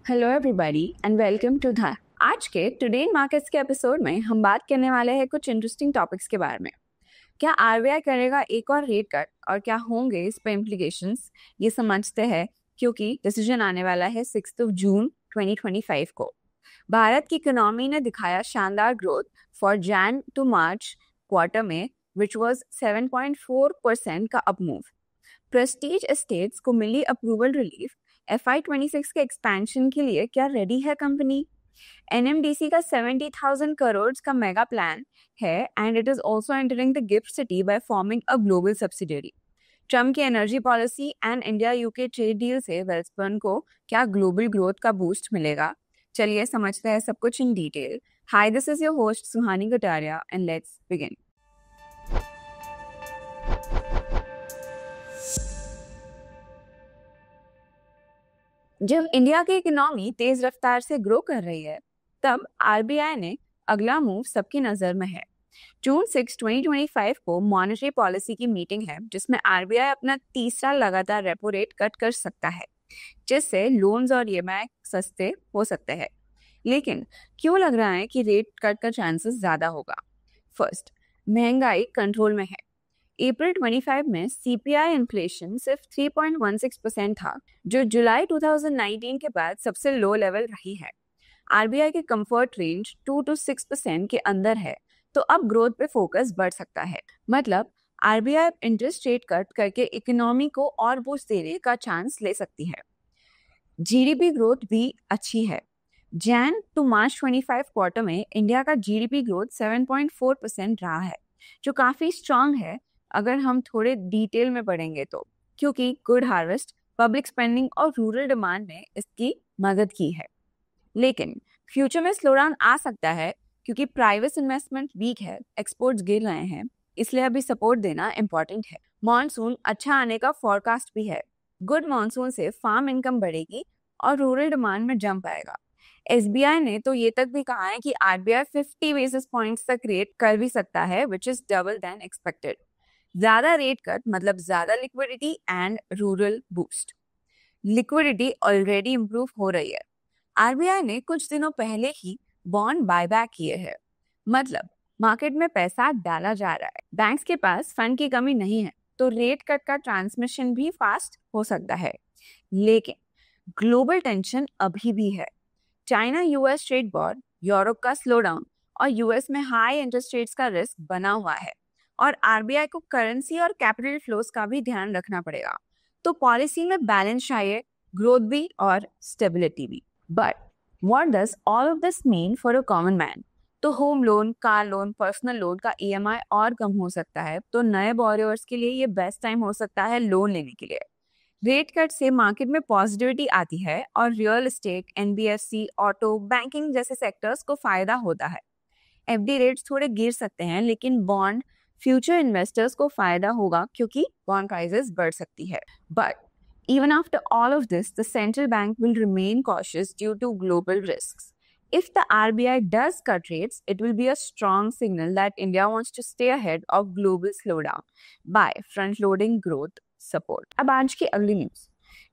Hello everybody and welcome to the आज के today in markets के एपिसोड में हम बात करने वाले हैं कुछ इंटरेस्टिंग टॉपिक्स के बारे में। क्या आरबीआई करेगा एक और रेट कट और क्या होंगे इस पर इम्प्लीकेशंस, ये समझते हैं क्योंकि डिसीजन आने वाला है 6 जून 2025 को। भारत की इकोनॉमी ने दिखाया शानदार growth for Jan to March quarter में विच वाज 7.4% का अप मूव। प्रेस्टीज एस्टेट्स को मिली अप्रूवल रिलीफ। FY26 के एक्सपेंशन के लिए क्या रेडी है कंपनी? NMDC का 70,000 करोड़ का मेगा प्लान है and it is also entering the GIFT city by forming a global subsidiary. Trump की energy policy and India UK trade deal से वेल्सबर्न को क्या ग्लोबल ग्रोथ का बूस्ट मिलेगा? चलिए समझते हैं सब कुछ in detail. Hi, this is your host Suhani Kataria and let's begin. जब इंडिया की इकोनॉमी तेज रफ्तार से ग्रो कर रही है तब आरबीआई ने अगला मूव सबकी नजर में है। जून 6, 2025 को मॉनेटरी पॉलिसी की मीटिंग है जिसमें आरबीआई अपना तीसरा लगातार रेपो रेट कट कर सकता है, जिससे लोन्स और ईएमआई सस्ते हो सकते हैं। लेकिन क्यों लग रहा है कि रेट कट का चांसेस ज्यादा होगा? फर्स्ट, महंगाई कंट्रोल में है। अप्रैल 25 में सीपीआई इन्फ्लेशन सिर्फ 3.16% था, जो जुलाई 2019 के बाद सबसे लो लेवल रही है। आरबीआई के कंफर्ट रेंज 2 to 6% के अंदर है, तो अब ग्रोथ पे फोकस बढ़ सकता है। मतलब आरबीआई इंटरेस्ट रेट कट करके इकोनॉमी को और बूस्ट देने का चांस ले सकती है। जीडीपी ग्रोथ भी अच्छी है। जैन टू मार्च 25 क्वार्टर में इंडिया का जीडीपी ग्रोथ 7.4% रहा है, जो काफी स्ट्रांग है अगर हम थोड़े डिटेल में पढ़ेंगे तो, क्योंकि गुड हार्वेस्ट, पब्लिक स्पेंडिंग और रूरल डिमांड ने इसकी मदद की है। लेकिन फ्यूचर में स्लोडाउन आ सकता है क्योंकि प्राइवेट इन्वेस्टमेंट वीक है, एक्सपोर्ट्स गिर रहे हैं, इसलिए अभी सपोर्ट देना इम्पोर्टेंट है। मॉनसून अच्छा आने का फोरकास्ट भी है। गुड मॉनसून से फार्म इनकम बढ़ेगी और रूरल डिमांड में जंप आएगा। एसबीआई ने तो ये तक भी कहा है कि आरबीआई 50 बेसिस पॉइंट्स तक रेट कर भी सकता है, which is double then expected. ज्यादा रेट कट मतलब ज्यादा liquidity and rural boost. Liquidity already improve हो रही है। आरबीआई ने कुछ दिनों पहले ही बॉन्ड बायबैक किए हैं, मतलब मार्केट में पैसा डाला जा रहा है। बैंक्स के पास फंड की कमी नहीं है, तो रेट कट का ट्रांसमिशन भी फास्ट हो सकता है। लेकिन ग्लोबल टेंशन अभी भी है। China US trade war, Europe का स्लोडाउन और यूएस में हाई इंटरेस्ट रेट्स का रिस्क बना हुआ है, और आरबीआई को करेंसी और कैपिटल फ्लोस का भी ध्यान रखना पड़ेगा। तो पॉलिसी में बैलेंस चाहिए, ग्रोथ भी और स्टेबिलिटी भी। But what does all of this mean for a common man? तो home loan, car loan, personal loan का ईएमआई और कम हो सकता है, तो नए बोरोवर्स के लिए ये बेस्ट टाइम हो सकता है लोन लेने के लिए। रेट कट से मार्केट में पॉजिटिविटी आती है और real estate, NBFC, auto, banking जैसे सेक्टर्स को फायदा होता है। एफडी रेट्स थोड़े गिर सकते हैं, लेकिन बॉन्ड फ्यूचर इन्वेस्टर्स को फायदा होगा क्योंकि बॉन्ड प्राइसेस बढ़ सकती है। But even after all of this, the central bank will remain cautious due to global risks. If the RBI does cut rates, it will be a strong signal that India wants to stay ahead of global slowdown by front-loading growth support. अब आज की अगली news.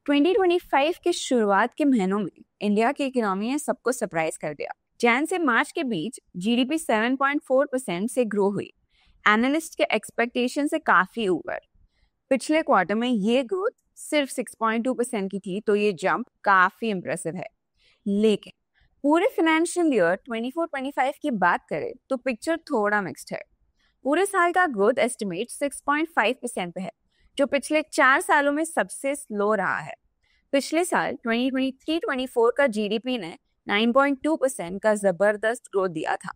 2025 के शुरुआत के महीनों में India की इकोनॉमी ने सबको सरप्राइज कर दिया। जैन से मार्च के बीच जीडीपी 7.4% से ग्रो हुई, एनालिस्ट के एक्सपेक्टेशन से काफी ऊपर। पिछले क्वार्टर में ये ग्रोथ सिर्फ 6.2% की थी, तो ये जंप काफी इंप्रेसिव है। लेकिन पूरे फाइनेंशियल ईयर 24-25 की बात करें तो पिक्चर थोड़ा मिक्स्ड है। पूरे साल का ग्रोथ एस्टिमेट 6.5% पे है, जो पिछले 4 सालों में सबसे स्लो रहा है। पिछले साल 2023-24 का जीडीपी ने 9.2% का जबरदस्त ग्रोथ दिया था।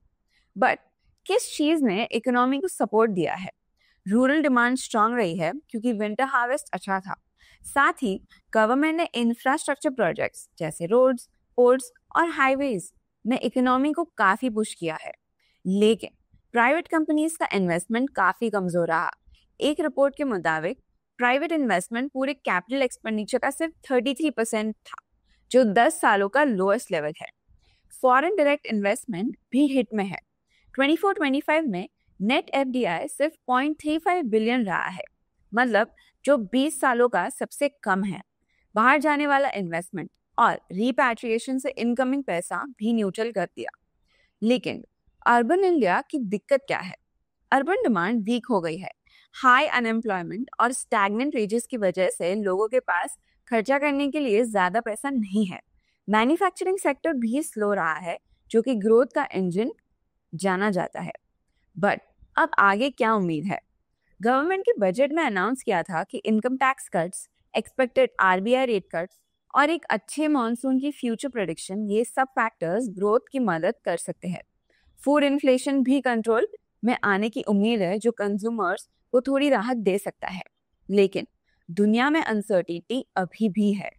बट किस चीज ने इकोनॉमी को सपोर्ट दिया है? रूरल डिमांड स्ट्रांग रही है क्योंकि विंटर हार्वेस्ट अच्छा था। साथ ही गवर्नमेंट ने इंफ्रास्ट्रक्चर प्रोजेक्ट्स जैसे रोड्स, पोर्ट्स और हाईवेज में इकोनॉमी को काफी पुश किया है। लेकिन प्राइवेट कंपनीज का इन्वेस्टमेंट काफी कमजोर रहा। एक रिपोर्ट के मुताबिक प्राइवेट इन्वेस्टमेंट पूरे कैपिटल एक्सपेंडिचर का सिर्फ 33% था, जो 10 सालों का लोएस्ट लेवल है। फॉरेन डायरेक्ट इन्वेस्टमेंट भी हिट में है। 24-25 में नेट एफडीआई सिर्फ 0.35 बिलियन रहा है, मतलब जो 20 सालों का सबसे कम है। बाहर जाने वाला इन्वेस्टमेंट और रिपैट्रिएशन से इनकमिंग पैसा भी न्यूट्रल कर दिया। लेकिन अर्बन इंडिया की दिक्कत क्या है? अर्बन डिमांड वीक हो गई है। हाई अनएम्प्लॉयमेंट और स्टैग्नेंट वेजेस की वजह से लोगों के पास खर्चा करने के लिए ज्यादा पैसा नहीं है। मैन्युफैक्चरिंग सेक्टर भी स्लो रहा है, जो कि ग्रोथ का इंजन जाना जाता है। बट अब आगे क्या उम्मीद है? गवर्नमेंट के बजट में अनाउंस किया था कि income tax cuts, expected RBI rate cuts और एक अच्छे मॉनसून की फ्यूचर प्रेडिक्शन, ये सब फैक्टर्स ग्रोथ की मदद कर सकते हैं। फूड इन्फ्लेशन भी कंट्रोल में आने की उम्मीद है, जो कंज्यूमर्स को थोड़ी राहत दे सकता है। लेकिन दुनिया में अनसर्टिनिटी अभी भी है।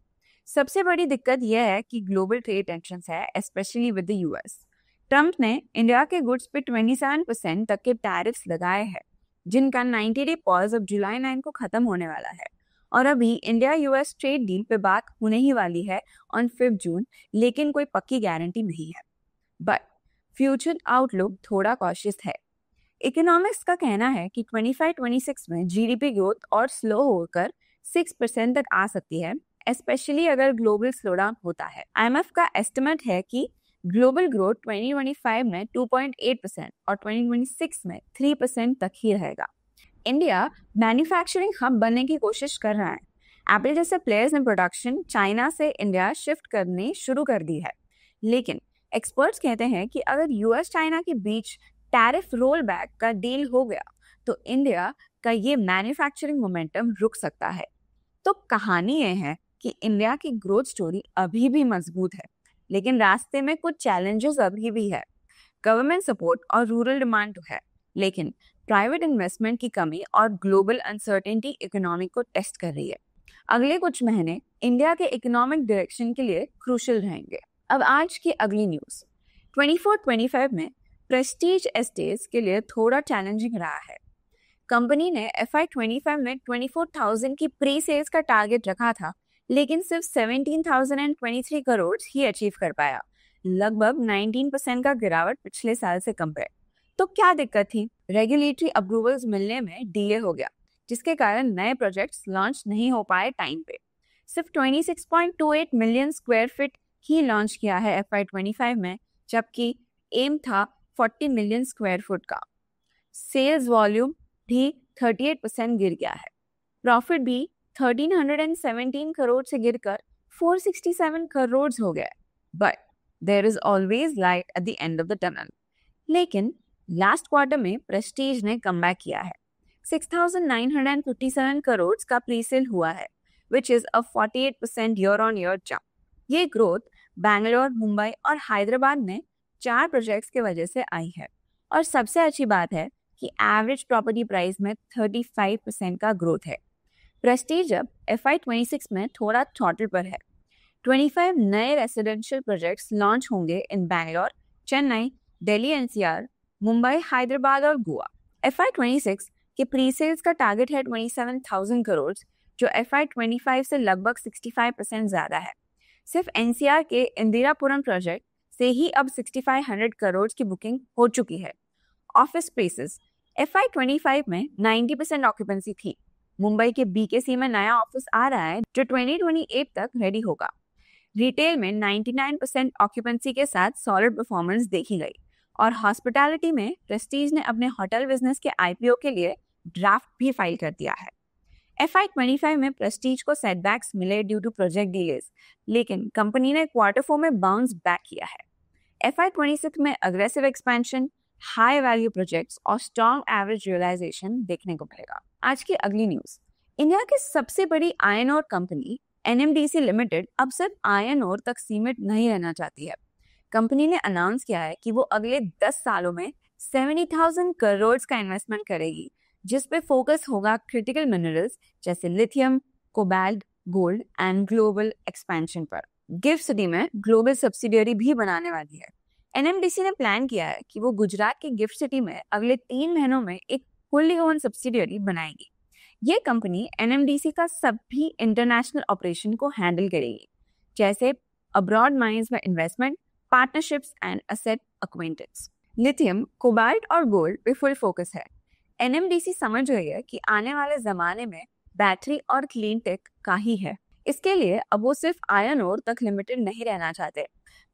सबसे बड़ी दिक्कत यह है कि ग्लोबल ट्रेड टेंशंस है, specially with the US. Trump ने इंडिया के गुड्स पे 27% तक के टैरिफ्स लगाए हैं, जिनका 90 डे पॉज अब जुलाई 9 को खत्म होने वाला है। और अभी इंडिया यूएस ट्रेड डील पे बात होने ही वाली है ऑन 5 जून, लेकिन कोई पक्की गारंटी नहीं है। बट फ्यूचर आउटलुक थोड़ा कॉशियस है। इकोनॉमिक्स का कहना है कि 25-26 में जीडीपी ग्रोथ और स्लो होकर 6% तक आ सकती है, स्पेशली अगर ग्लोबल स्लोडाउन होता है। आईएमएफ का एस्टिमेट है कि ग्लोबल ग्रोथ 2025 में 2.8% और 2026 में 3% तक ही रहेगा। इंडिया मैन्युफैक्चरिंग हब बनने की कोशिश कर रहा है। एप्पल जैसे प्लेयर्स ने प्रोडक्शन चाइना से इंडिया शिफ्ट करनी शुरू कर दी है। लेकिन एक्सपर्ट्स कहते हैं कि अगर यूएस चाइना के बीच टैरिफ रोल बैक का डील हो गया तो इंडिया का ये मैन्युफैक्चरिंग मोमेंटम रुक सकता है। तो कहानी ये है कि इंडिया की ग्रोथ स्टोरी अभी भी मजबूत है, लेकिन रास्ते में कुछ चैलेंजेस अभी भी है। गवर्नमेंट सपोर्ट और रूरल डिमांड तो है, लेकिन प्राइवेट इन्वेस्टमेंट की कमी और ग्लोबल अनसर्टेनिटी इकोनॉमी को टेस्ट कर रही है। अगले कुछ महीने इंडिया के इकोनॉमिक डायरेक्शन के लिए क्रूशियल रहेंगे। अब आज की अगली न्यूज। 24-25 में प्रेस्टीज एस्टेट्स के लिए थोड़ा चैलेंजिंग रहा है। कंपनी ने FY25 में 24,000 की प्री सेल्स का टारगेट रखा था, लेकिन सिर्फ 17,023 करोड़ ही अचीव कर पाया, लगभग 19% का गिरावट पिछले साल से कंपेयर। तो क्या दिक्कत थी? रेगुलेटरी अप्रूवल्स मिलने में डिले हो गया, जिसके कारण नए प्रोजेक्ट्स लॉन्च नहीं हो पाए टाइम पे। सिर्फ 26.28 मिलियन स्क्वायर फीट ही लॉन्च किया है FY25 में, जबकि एम था 40 मिलियन स्क्वायर फुट का। सेल्स वॉल्यूम भी 38% गिर गया है। प्रॉफिट भी 1317 करोड़ से गिरकर 467 करोड़ हो गया। But there is always light at the end of the tunnel. लेकिन लास्ट क्वार्टर में प्रेस्टीज ने कमबैक किया है। 6,957 करोड़ का प्रीसेल हुआ है, which is a 48% year on year jump. ये ग्रोथ बैंगलोर, मुंबई और हैदराबाद में 4 प्रोजेक्ट्स की वजह से आई है। और सबसे अच्छी बात है कि एवरेज प्रॉपर्टी प्राइस में 35% का ग्रोथ है। प्रेस्टीज अब FY26 में थोड़ा थ्रॉटल पर है। 25 नए रेसिडेंशियल प्रोजेक्ट्स लॉन्च होंगे इन बैंगलोर, चेन्नई, दिल्ली NCR, मुंबई, हैदराबाद और गोवा। FY26 के प्री सेल्स का टारगेट है 27,000 करोड़, जो FY25 से लगभग 65% ज्यादा है। सिर्फ NCR के इंदिरापुरम प्रोजेक्ट से ही अब 6,500 करोड़ की बुकिंग हो चुकी है। ऑफिस स्पेसेस FY25 में 90% ऑक्यूपेंसी थी। मुंबई के BKC में नया ऑफिस आ रहा है, जो 2028 तक रेडी होगा। रिटेल में 99% ऑक्यूपेंसी के साथ सॉलिड परफॉर्मेंस देखी गई। और हॉस्पिटैलिटी में प्रेस्टीज ने अपने होटल बिजनेस के IPO के लिए ड्राफ्ट भी फाइल कर दिया है। FY25 में प्रेस्टीज को सेटबैक्स मिले ड्यू टू प्रोजेक्ट डिलेज, लेकिन कंपनी ने Q4 में बाउंस बैक किया है। FY26 में aggressive expansion, high value projects और स्ट्रॉन्ग एवरेज रियलाइजेशन देखने को मिलेगा। आज की अगली न्यूज। इंडिया की सबसे बड़ी iron ore company NMDC limited अब सिर्फ आयरन ओर तक सीमित नहीं रहना चाहती है। कंपनी ने अनाउंस किया है कि वो अगले 10 सालों में 70,000 करोड़ का इन्वेस्टमेंट करेगी, जिस पे फोकस होगा क्रिटिकल मिनरल्स जैसे lithium, cobalt, gold and global expansion पर। गिफ्ट सिटी में ग्लोबल सब्सिडियरी भी बनाने वाली है। NMDC ने प्लान किया है कि वो गुजरात के गिफ्ट सिटी में अगले 3 महीनों में एक फुल्ली ओन सब्सिडियरी बनाएगी। ये कंपनी NMDC का सभी इंटरनेशनल ऑपरेशन को हैंडल करेगी, जैसे अब्रॉड माइंस में investment, partnerships and asset एक्वाइंटेंस। Lithium, cobalt और गोल्ड पे फुल फोकस है। NMDC समझ गई है कि आने वाले जमाने में बैटरी और क्लीन टेक का ही है। इसके लिए अब वो सिर्फ आयरन ओर तक लिमिटेड नहीं रहना चाहते।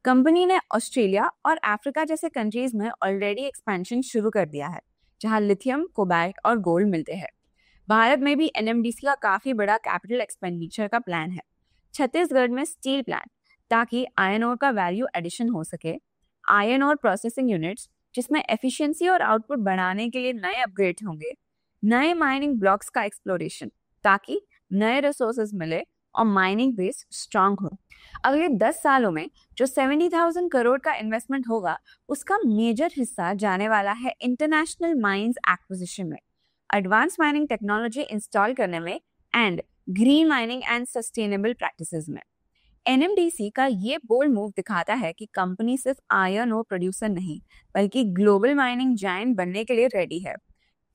कंपनी ने ऑस्ट्रेलिया और अफ्रीका जैसे कंट्रीज में ऑलरेडी एक्सपेंशन शुरू कर दिया है, जहां लिथियम, कोबाल्ट और गोल्ड मिलते हैं। भारत में भी एनएमडीसी का काफी बड़ा कैपिटल एक्सपेंडिचर का प्लान है। छत्तीसगढ़ में स्टील प्लांट, ताकि आयरन ओर का वैल्यू एडिशन हो सके। आयरन ओर प्रोसेसिंग यूनिट्स, जिसमें एफिशिएंसी और आउटपुट बढ़ाने के लिए नए अपग्रेड होंगे। नए माइनिंग ब्लॉक्स का एक्सप्लोरेशन, ताकि नए रिसोर्सेज मिले और माइनिंग बेस स्ट्रांग हो। अगले 10 सालों में जो 70,000 करोड़ का इन्वेस्टमेंट होगा, उसका मेजर हिस्सा जाने वाला है इंटरनेशनल माइंस एक्विजिशन में, एडवांस माइनिंग टेक्नोलॉजी इंस्टॉल करने में and green mining and sustainable practices में। एनएमडीसी का ये बोल्ड मूव दिखाता है कि कंपनी सिर्फ आयरन ओर प्रोड्यूसर नहीं, बल्कि ग्लोबल माइनिंग जायंट बनने के लिए रेडी है।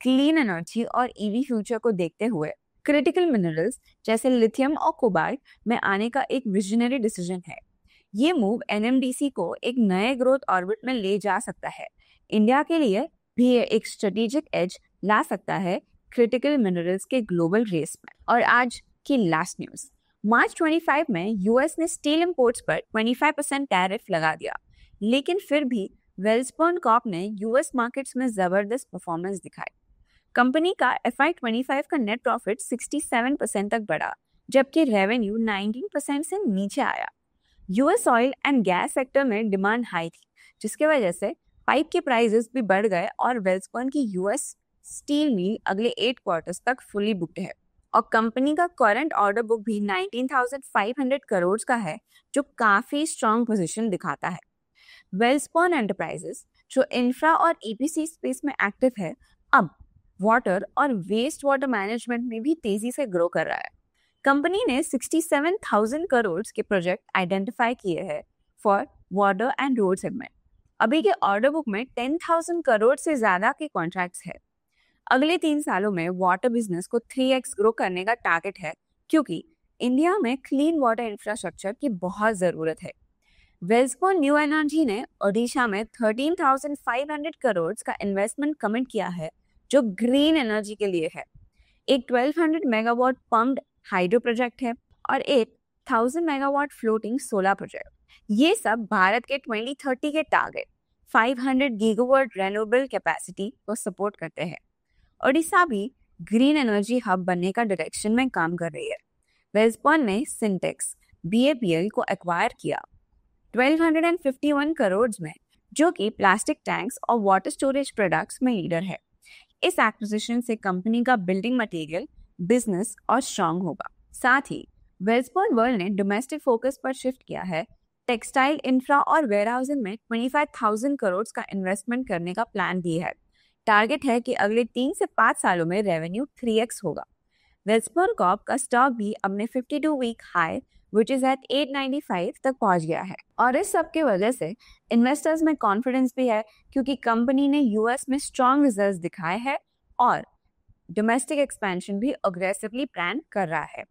क्लीन एनर्जी और ईवी फ्यूचर को देखते हुए क्रिटिकल मिनरल्स जैसे लिथियम और कोबाल्ट में आने का एक विजनरी डिसीजन है। ये मूव एनएमडीसी को एक नए ग्रोथ ऑर्बिट में ले जा सकता है। इंडिया के लिए भी ये एक स्ट्रेटेजिक एज ला सकता है क्रिटिकल मिनरल्स के ग्लोबल रेस में। और आज की लास्ट न्यूज, मार्च 25 में यूएस ने स्टील इंपोर्ट्स पर 25% टैरिफ लगा दिया, लेकिन फिर भी वेल्सबर्न कॉर्प ने यूएस मार्केट्स में जबरदस्त परफॉर्मेंस दिखाई। कंपनी का FY25 का नेट प्रॉफिट 67% तक बढ़ा, जबकि रेवेन्यू 19% से नीचे आया। US oil and gas sector में डिमांड हाई थी, जिसकी वजह से पाइप के प्राइसेस भी बढ़ गए और वेल्सबर्न की यूएस स्टील मिल अगले 8 क्वार्टर्स तक फुली बुक्ड है। और कंपनी का करंट ऑर्डर बुक भी 19,500 करोड़ का है, जो काफी स्ट्रॉन्ग पोजीशन दिखाता है। वेल्सबर्न एंटरप्राइजेस, जो इंफ्रा और ईपीसी स्पेस में एक्टिव है, अब वाटर और वेस्ट वाटर मैनेजमेंट में भी तेजी से ग्रो कर रहा है। कंपनी ने 67,000 करोड़ के प्रोजेक्ट आइडेंटिफाई किए हैं for water and road segment. अभी के ऑर्डर बुक में 10,000 करोड़ से ज्यादा के कॉन्ट्रैक्ट्स है। अगले 3 सालों में वाटर बिजनेस को 3x ग्रो करने का टारगेट है, क्योंकि इंडिया में क्लीन वाटर इंफ्रास्ट्रक्चर की बहुत जरूरत है। वेल्सबर्न न्यू एनर्जी ने ओडिशा में 13,500 करोड़ का इन्वेस्टमेंट कमिट किया है, जो ग्रीन एनर्जी के लिए है। एक 1200 मेगावाट पम्प्ड हाइड्रो प्रोजेक्ट है और एक 1000 मेगावाट फ्लोटिंग सोलर प्रोजेक्ट। ये सब भारत के 2030 के टारगेट 500 गीगावाट रेन्यूएबल कैपेसिटी को सपोर्ट करते हैं। ओडिशा भी ग्रीन एनर्जी हब बनने का डायरेक्शन में काम कर रही है। वेल्सबर्न ने सिंटेक्स BAPL को एक्वायर किया 1251 करोड़ में, जो कि प्लास्टिक टैंक्स और वाटर स्टोरेज प्रोडक्ट्स में लीडर है। इस एक्विजिशन से कंपनी का बिल्डिंग मटेरियल बिजनेस और स्ट्रांग होगा। साथ ही वेल्सबर्न वर्ल्ड ने डोमेस्टिक फोकस पर शिफ्ट किया है। टेक्सटाइल, इंफ्रा और वेयरहाउसिंग में 25,000 करोड़ का इन्वेस्टमेंट करने का प्लान भी है। टारगेट है कि अगले 3 से 5 सालों में रेवेन्यू 3x होगा। वेल्सबर्न कॉर्प का स्टॉक भी अपने 52 week high which is at 895 तक पहुंच गया है। और इस सब की वजह से इन्वेस्टर्स में कॉन्फिडेंस भी है, क्योंकि कंपनी ने यूएस में स्ट्रॉन्ग रिजल्ट्स दिखाए हैं और डोमेस्टिक एक्सपेंशन भी अग्रेसिवली प्लान कर रहा है।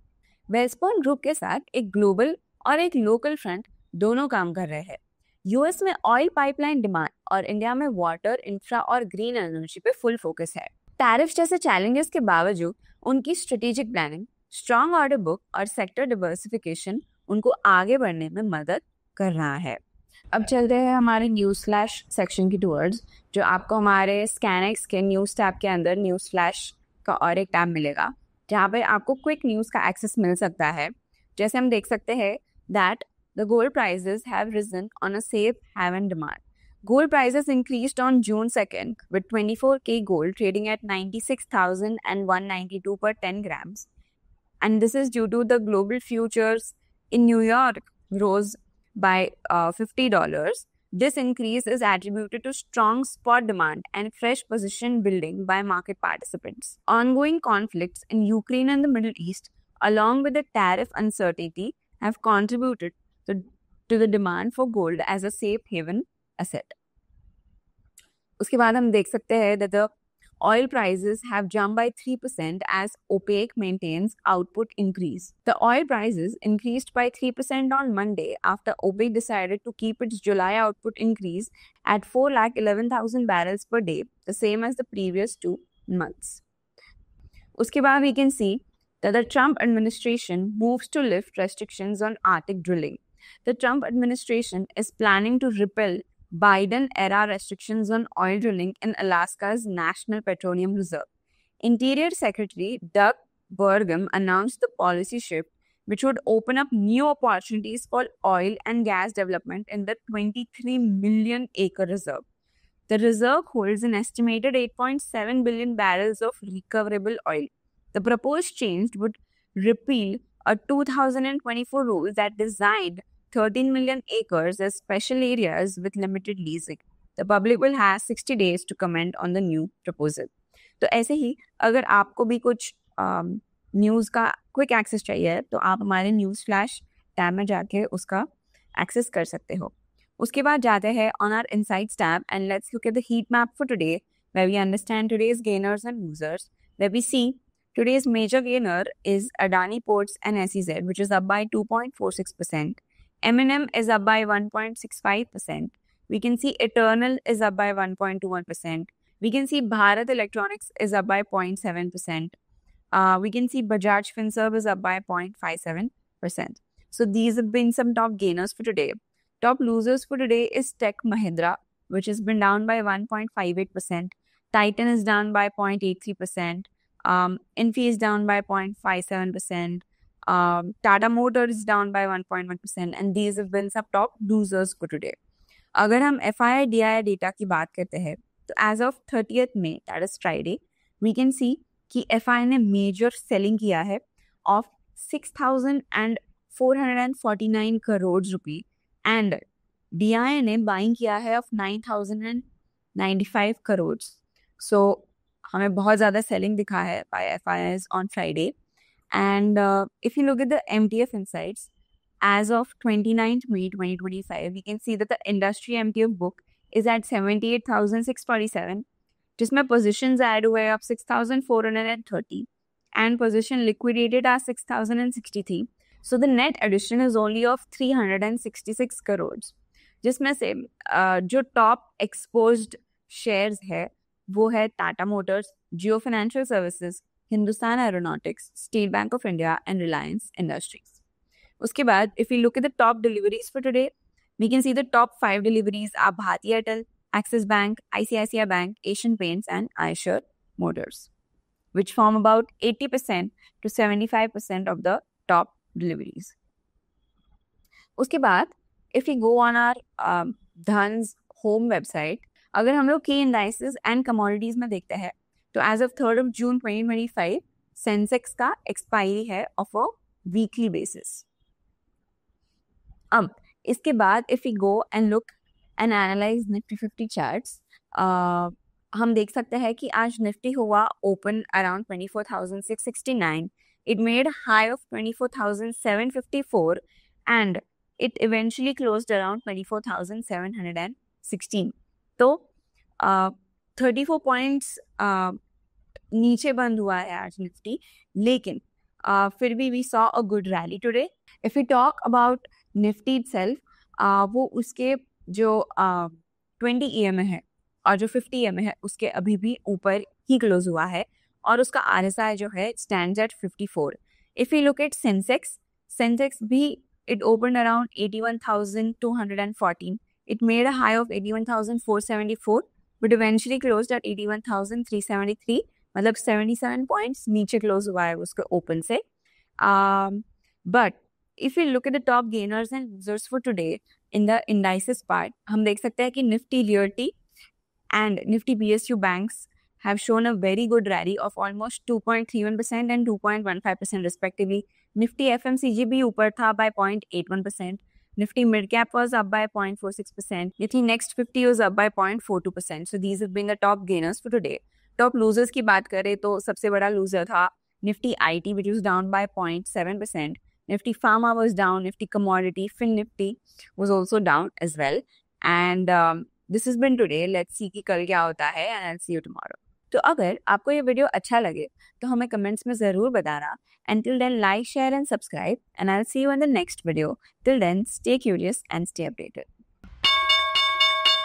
वेल्सबर्न ग्रुप के साथ एक ग्लोबल और एक लोकल फ्रंट दोनों काम कर रहे हैं। यूएस में ऑयल पाइपलाइन डिमांड और इंडिया में वाटर, इंफ्रा और ग्रीन एनर्जी पे फुल फोकस है। टैरिफ जैसे चैलेंजेस के बावजूद उनकी strategic planning, strong order book और सेक्टर डाइवर्सिफिकेशन उनको आगे बढ़ने में मदद कर रहा है। अब चलते हैं हमारे न्यूज़ फ्लैश सेक्शन की टूवर्ड्स, जो आपको हमारे स्कैनएक्स के न्यूज़ टैब के अंदर न्यूज़ फ्लैश का और एक टैब मिलेगा, जहाँ पे आपको क्विक न्यूज़ का एक्सेस मिल सकता है। जैसे हम देख सकते हैं that the gold prices have risen on a safe haven demand. Gold prices increased on June 2nd with 24K gold trading at 96,192 per 10 grams. And this is due to the global futures in New York rose by $50. This increase is attributed to strong spot demand and fresh position building by market participants. Ongoing conflicts in Ukraine and the Middle East, along with the tariff uncertainty, have contributed to the demand for gold as a safe haven asset. उसके बाद हम देख सकते हैं that the oil prices have jumped by 3% as OPEC maintains output increase. The oil prices increased by 3% on Monday after OPEC decided to keep its July output increase at 411,000 barrels per day, the same as the previous 2 months. उसके बाद we can see that the Trump administration moves to lift restrictions on Arctic drilling. The Trump administration is planning to repeal Biden-era restrictions on oil drilling in Alaska's National Petroleum Reserve. Interior Secretary Doug Burgum announced the policy shift, which would open up new opportunities for oil and gas development in the 23 million acre reserve. The reserve holds an estimated 8.7 billion barrels of recoverable oil. The proposed change would repeal a 2024 rule that designed 13 million acres as special areas with limited leasing. The public will have 60 days to comment on the new proposal. तो ऐसे ही अगर आपको भी कुछ news का quick access चाहिए तो आप हमारे न्यूज़ फ्लैश टैब में जाके उसका एक्सेस कर सकते हो. उसके बाद जाते हैं on our insights tab and let's look at the heat map for today, where we understand today's gainers and losers, where we see today's major gainer is Adani Ports and SEZ, which is up by 2.46%. M&M is up by 1.65%. We can see Eternal is up by 1.21%. We can see Bharat Electronics is up by 0.7%. We can see Bajaj Finserv is up by 0.57%. So these have been some top gainers for today. Top losers for today is Tech Mahindra, which has been down by 1.58%. Titan is down by 0.83%. Infi is down by 0.57%. Tata Motors is down by 1.1%. And these have been some top losers for today. अगर हम FII DII data की बात करते हैं तो as of 30th May, that is Friday, we can see कि FII ने major selling किया है of 6,449 crores रुपये and DII ने buying किया है of 9,095 crores. So हमें बहुत ज़्यादा selling दिखा है by FIIs on Friday. And if you look at the MTF insights, as of 29th May 2025, we can see that the industry MTF book is at 78,647, जिसमें positions add हुए of 6,430 and position liquidated as 6,063. So the net addition is only of 366 crores, जिसमें से जो top exposed shares है वो है Tata Motors, Jio Financial Services, Hindustan Aeronautics, State Bank of India and Reliance Industries. उसके बाद if we look at the top deliveries for today, we can see the top 5 deliveries are Bharti Airtel, Axis Bank, ICICI Bank, Asian Paints and Eicher Motors, which form about 80% to 75% of the top deliveries. उसके बाद if we go on our Dhan's home website, अगर हम लोग key indices and commodities में देखते हैं तो as of 3rd of June 2025, Sensex का expiry है of a weekly basis. अब इसके बाद if we go and look and analyze Nifty 50 charts, हम देख सकते हैं कि आज निफ्टी हुआ open around 24,669. It made a high of 24,754 and it eventually closed around 24,716. तो 34 पॉइंट्स नीचे बंद हुआ है आज निफ्टी, लेकिन फिर भी we saw a good rally today. If we talk about Nifty itself, वो उसके जो 20 EMA है और जो 50 EMA है उसके अभी भी ऊपर ही क्लोज हुआ है और उसका RSI जो है stands eight 54. If you look at Sensex भी it opened around 81,214. It made a high of 81,474 but eventually closed at 81,373. मतलब 77 points नीचे close हुआ है उसके open से. But if you look at the top gainers and losers for today in the indices part, हम देख सकते हैं कि Nifty Realty and Nifty PSU banks have shown a very good rally of almost 2.31% and 2.15% respectively. Nifty FMCG भी ऊपर था by 0.81%. Nifty Mid Cap was up by 0.46%. Nifty Next 50 was up by 0.42%. So these have been the top gainers for today. Top losers की बात करें तो सबसे बड़ा loser था Nifty IT, which was down by 0.7%. Nifty Pharma was down. Nifty Commodity, FinNifty was also down as well. And this has been today. Let's see कि कल क्या होता है and I'll see you tomorrow. तो अगर आपको ये वीडियो अच्छा लगे तो हमें कमेंट्स में ज़रूर बताना. Until then, like, share and subscribe and I'll see you in the next video. Till then, stay curious and stay updated.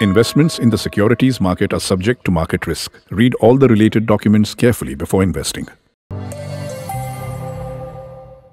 Investments in the securities market are subject to market risk. Read all the related documents carefully before investing.